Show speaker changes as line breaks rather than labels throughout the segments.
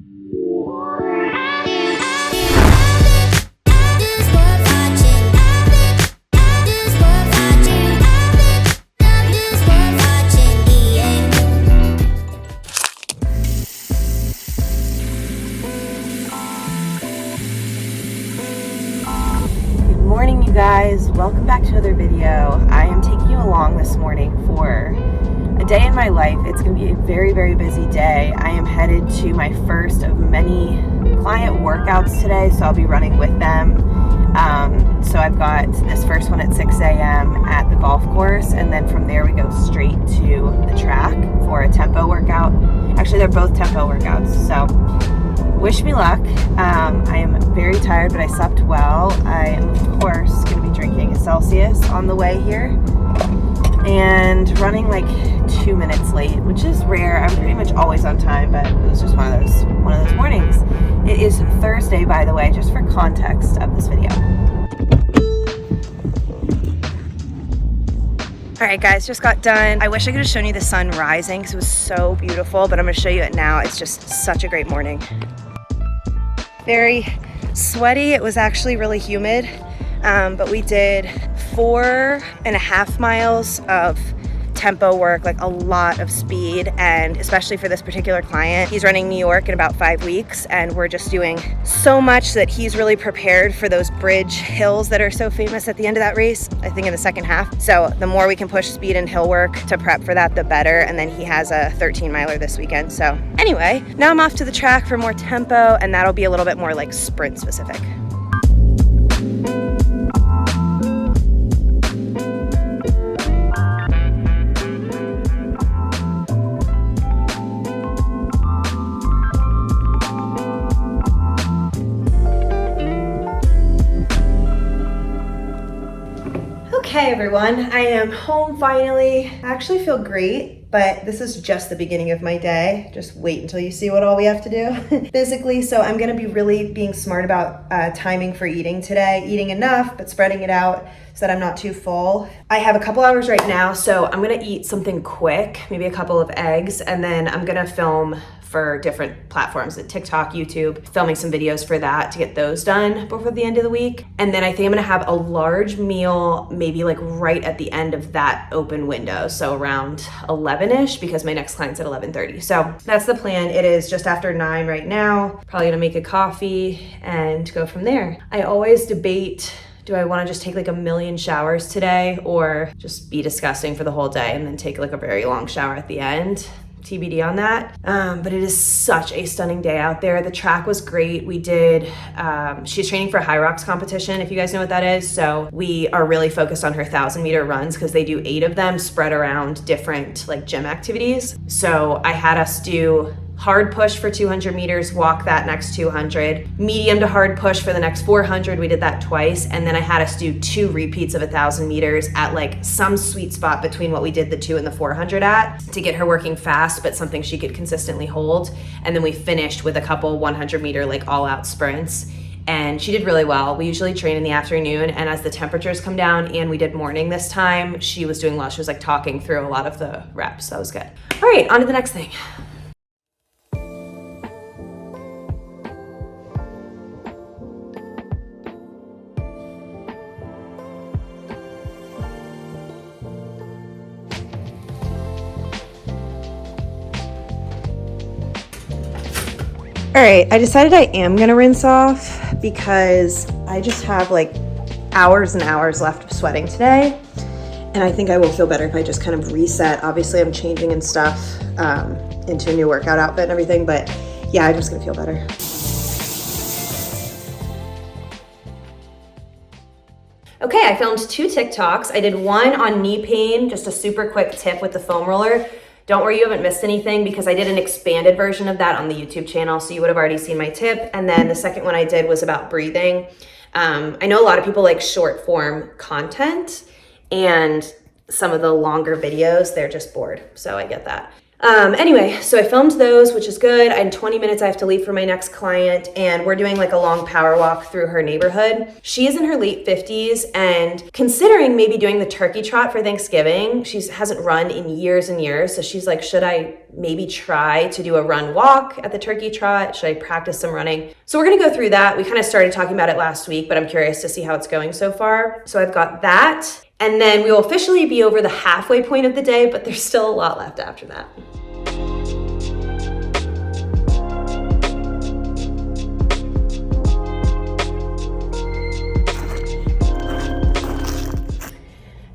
Morning, you guys. Welcome back to another video. I am taking you along this morning for a day in my life. It's going to be a very, very busy day. I am headed to my first of many client workouts today, so I'll be running with them. So I've got this first one at 6 a.m. at the golf course, and then from there we go straight to the track for a tempo workout. Actually, they're both tempo workouts, so wish me luck. I am very tired, but I slept well. I am, of course, going to be drinking a Celsius on the way here and running like 2 minutes late, which is rare. I'm pretty much always on time, but it was just one of those mornings. It is Thursday, by the way, just for context of this video. All right, guys, just got done. I wish I could have shown you the sun rising because it was so beautiful, but I'm going to show you it now. It's just such a great morning. Very sweaty. It was actually really humid, but we did 4.5 miles of tempo work, like a lot of speed, and especially for this particular client, he's running New York in about 5 weeks, and we're just doing so much that he's really prepared for those bridge hills that are so famous at the end of that race, I think in the second half. So the more we can push speed and hill work to prep for that, the better. And then he has a 13 miler this weekend. So anyway, now I'm off to the track for more tempo, and that'll be a little bit more like sprint specific. Hey everyone, I am home finally. I actually feel great, but this is just the beginning of my day. Just wait until you see what all we have to do physically. So I'm gonna be really being smart about timing for eating today. Eating enough, but spreading it out so that I'm not too full. I have a couple hours right now, so I'm gonna eat something quick, maybe a couple of eggs, and then I'm gonna film for different platforms like TikTok, YouTube, filming some videos for that to get those done before the end of the week. And then I think I'm gonna have a large meal, maybe like right at the end of that open window. So around 11-ish, because my next client's at 11:30. So that's the plan. It is just after 9 right now. Probably gonna make a coffee and go from there. I always debate, do I wanna just take like a million showers today or just be disgusting for the whole day and then take like a very long shower at the end? TBD on that. But it is such a stunning day out there. The track was great. We did, she's training for a high rocks competition, if you guys know what that is. So we are really focused on her 1,000-meter runs because they do 8 of them spread around different like gym activities. So I had us do hard push for 200 meters, walk that next 200, medium to hard push for the next 400. We did that twice. And then I had us do 2 repeats of 1,000 meters at like some sweet spot between what we did the 2 and the 400 at to get her working fast, but something she could consistently hold. And then we finished with a couple 100-meter like all out sprints. And she did really well. We usually train in the afternoon, and as the temperatures come down and we did morning this time, she was doing well. She was like talking through a lot of the reps. That was good. All right, on to the next thing. All right, I decided I am gonna rinse off because I just have like hours and hours left of sweating today. And I think I will feel better if I just kind of reset. Obviously I'm changing and stuff into a new workout outfit and everything, but yeah, I'm just gonna feel better. Okay, I filmed 2 TikToks. I did one on knee pain, just a super quick tip with the foam roller. Don't worry, you haven't missed anything because I did an expanded version of that on the YouTube channel, so you would have already seen my tip. And then the second one I did was about breathing. I know a lot of people like short form content, and some of the longer videos, they're just bored, so I get that. Anyway, so I filmed those, which is good. In 20 minutes, I have to leave for my next client, and we're doing like a long power walk through her neighborhood. She is in her late 50s and considering maybe doing the turkey trot for Thanksgiving. She hasn't run in years and years. So she's like, should I maybe try to do a run walk at the turkey trot? Should I practice some running? So we're gonna go through that. We kind of started talking about it last week, but I'm curious to see how it's going so far. So I've got that. And then we will officially be over the halfway point of the day, but there's still a lot left after that.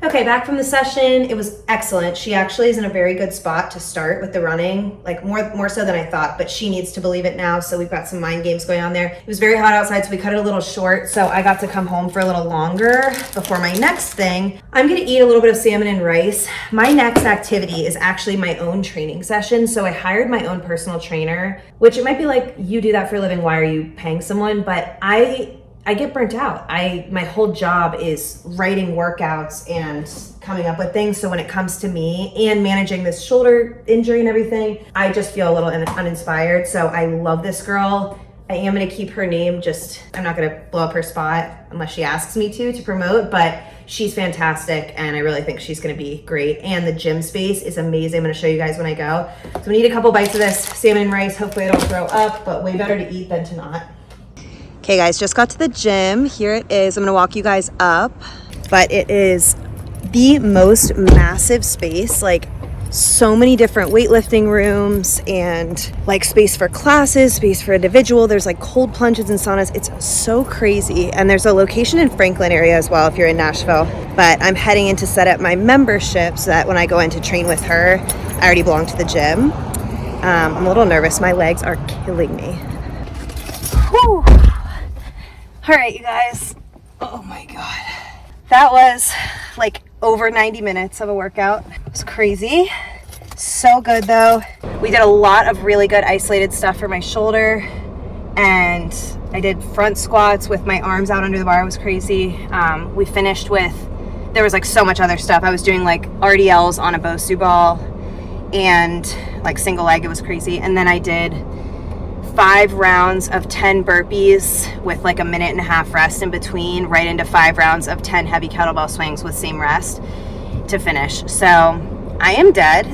Okay, back from the session. It was excellent. She actually is in a very good spot to start with the running, like more so than I thought, but she needs to believe it now. So we've got some mind games going on there. It was very hot outside, so we cut it a little short. So I got to come home for a little longer before my next thing. I'm gonna eat a little bit of salmon and rice. My next activity is actually my own training session. So I hired my own personal trainer, which it might be like, you do that for a living, why are you paying someone? But I get burnt out. My whole job is writing workouts and coming up with things. So when it comes to me and managing this shoulder injury and everything, I just feel a little uninspired. So I love this girl. I am going to keep her name. I'm not going to blow up her spot unless she asks me to promote, but she's fantastic. And I really think she's going to be great. And the gym space is amazing. I'm going to show you guys when I go. So I'm going to eat a couple bites of this salmon and rice. Hopefully I don't throw up, but way better to eat than to not. Okay guys, just got to the gym. Here it is. I'm gonna walk you guys up, but it is the most massive space, like so many different weightlifting rooms and like space for classes, space for individual. There's like cold plunges and saunas. It's so crazy. And there's a location in Franklin area as well if you're in Nashville, but I'm heading in to set up my membership so that when I go in to train with her, I already belong to the gym. I'm a little nervous. My legs are killing me. Whew. All right, you guys. Oh my God. That was like over 90 minutes of a workout. It was crazy. So good though. We did a lot of really good isolated stuff for my shoulder, and I did front squats with my arms out under the bar. It was crazy. We finished with, there was like so much other stuff. I was doing like RDLs on a Bosu ball and like single leg. It was crazy. And then I did 5 rounds of 10 burpees with like a minute and a half rest in between, right into 5 rounds of 10 heavy kettlebell swings with same rest to finish. So I am dead.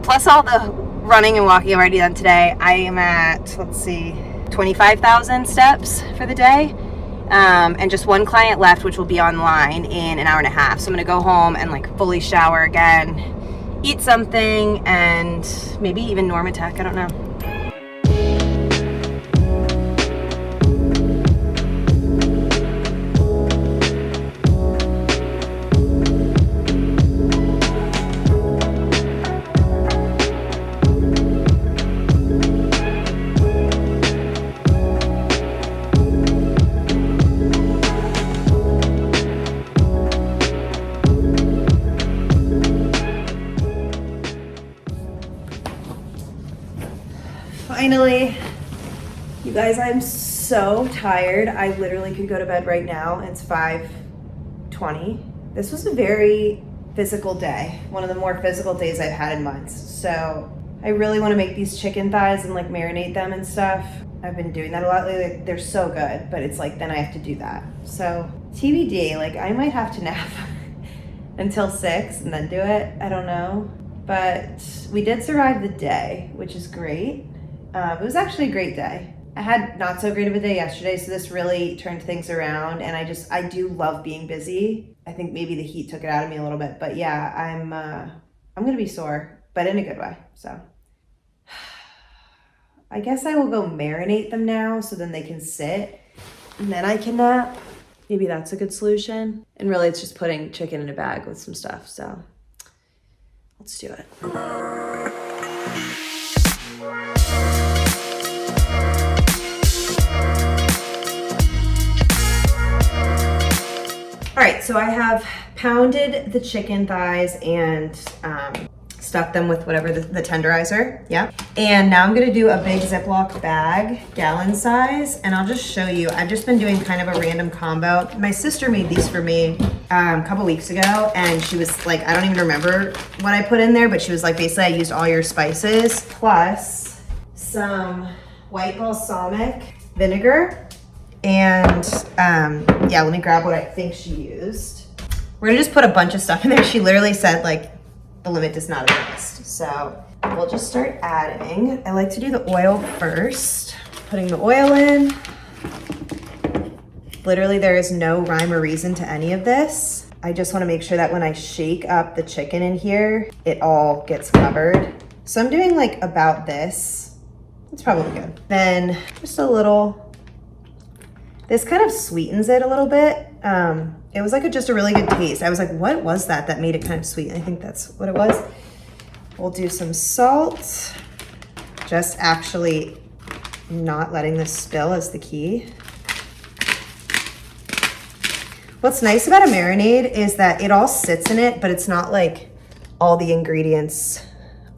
Plus all the running and walking I've already done today. I am at, let's see, 25,000 steps for the day. And just one client left, which will be online in an hour and a half. So I'm gonna go home and like fully shower again, eat something, and maybe even Normatec, I don't know. Finally, you guys, I'm so tired. I literally could go to bed right now. It's 5:20. This was a very physical day. One of the more physical days I've had in months. So I really want to make these chicken thighs and like marinate them and stuff. I've been doing that a lot lately. They're so good, but it's like, then I have to do that. So TBD, like I might have to nap until 6 and then do it. I don't know. But we did survive the day, which is great. It was actually a great day. I had not so great of a day yesterday, so this really turned things around, and I do love being busy. I think maybe the heat took it out of me a little bit, but yeah, I'm gonna be sore, but in a good way. So I guess I will go marinate them now so then they can sit and then I can nap. Maybe that's a good solution. And really it's just putting chicken in a bag with some stuff, so let's do it. All right, so I have pounded the chicken thighs and stuck them with whatever the tenderizer, yeah. And now I'm gonna do a big Ziploc bag, gallon size, and I'll just show you. I've just been doing kind of a random combo. My sister made these for me a couple weeks ago, and she was like, I don't even remember what I put in there, but she was like, basically I used all your spices, plus some white balsamic vinegar, and yeah, let me grab what I think she used. We're gonna just put a bunch of stuff in there. She literally said like, the limit does not exist. So we'll just start adding. I like to do the oil first. Putting the oil in. Literally there is no rhyme or reason to any of this. I just wanna make sure that when I shake up the chicken in here, it all gets covered. So I'm doing like about this. It's probably good. Then just a little, this kind of sweetens it a little bit. It was like just a really good taste. I was like, what was that made it kind of sweet? I think that's what it was. We'll do some salt. Just actually not letting this spill is the key. What's nice about a marinade is that it all sits in it, but it's not like all the ingredients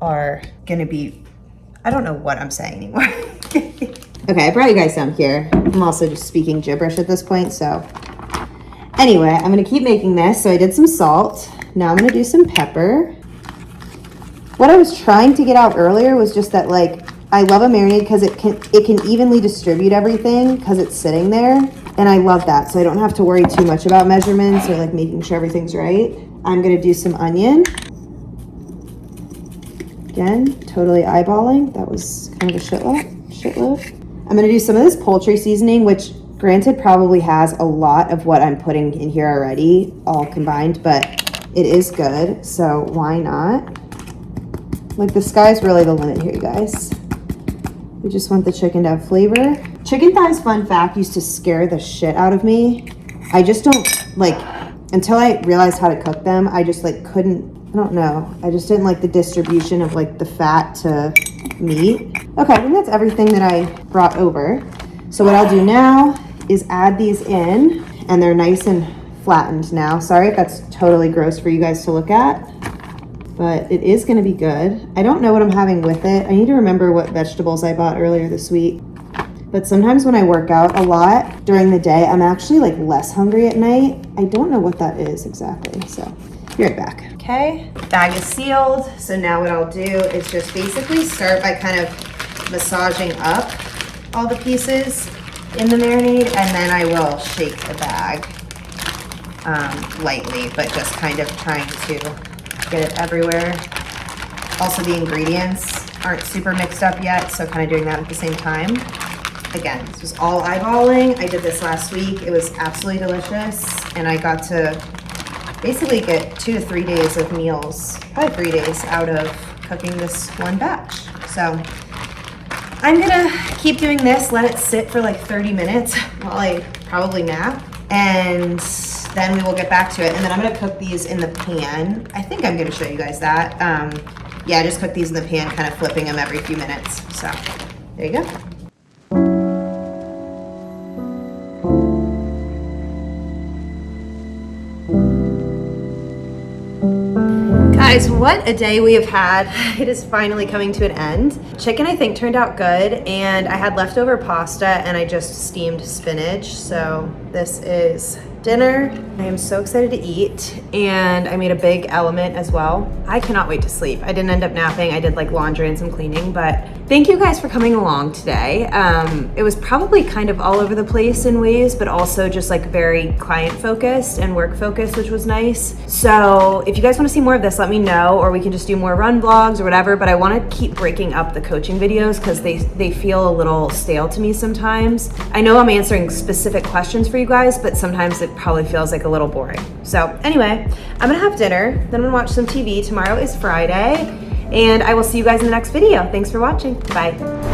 are gonna be, I don't know what I'm saying anymore. Okay, I brought you guys down here. I'm also just speaking gibberish at this point, so. Anyway, I'm gonna keep making this. So I did some salt. Now I'm gonna do some pepper. What I was trying to get out earlier was just that like, I love a marinade because it can evenly distribute everything because it's sitting there. And I love that. So I don't have to worry too much about measurements or like making sure everything's right. I'm gonna do some onion. Again, totally eyeballing. That was kind of a shitload. I'm gonna do some of this poultry seasoning, which granted probably has a lot of what I'm putting in here already, all combined, but it is good, so why not? Like the sky's really the limit here, you guys. We just want the chicken to have flavor. Chicken thighs, fun fact, used to scare the shit out of me. I just don't, like, until I realized how to cook them, I just like couldn't, I don't know. I just didn't like the distribution of like the fat to meat. Okay, I think that's everything that I brought over. So what I'll do now is add these in, and they're nice and flattened now. Sorry if that's totally gross for you guys to look at, but it is gonna be good. I don't know what I'm having with it. I need to remember what vegetables I bought earlier this week. But sometimes when I work out a lot during the day, I'm actually like less hungry at night. I don't know what that is exactly, so be right back. Okay, bag is sealed. So now what I'll do is just basically start by kind of massaging up all the pieces in the marinade, and then I will shake the bag lightly, but just kind of trying to get it everywhere. Also, the ingredients aren't super mixed up yet, so kind of doing that at the same time. Again, this was all eyeballing. I did this last week. It was absolutely delicious, and I got to basically get 2 to 3 days of meals, probably 3 days out of cooking this one batch. So I'm gonna keep doing this, let it sit for like 30 minutes while I probably nap, and then we will get back to it. And then I'm gonna cook these in the pan. I think I'm gonna show you guys that. Yeah, just cook these in the pan, kind of flipping them every few minutes. So there you go. Guys, what a day we have had. It is finally coming to an end. Chicken, I think, turned out good, and I had leftover pasta and I just steamed spinach. So this is dinner. I am so excited to eat, and I made a big element as well. I cannot wait to sleep. I didn't end up napping. I did like laundry and some cleaning, but thank you guys for coming along today. It was probably kind of all over the place in ways, but also just like very client focused and work focused, which was nice. So if you guys want to see more of this, let me know, or we can just do more run vlogs or whatever, but I want to keep breaking up the coaching videos because they feel a little stale to me sometimes. I know I'm answering specific questions for you guys, but sometimes it probably feels like a little boring. So anyway, I'm gonna have dinner, then I'm gonna watch some TV. Tomorrow is Friday, and I will see you guys in the next video. Thanks for watching. Bye.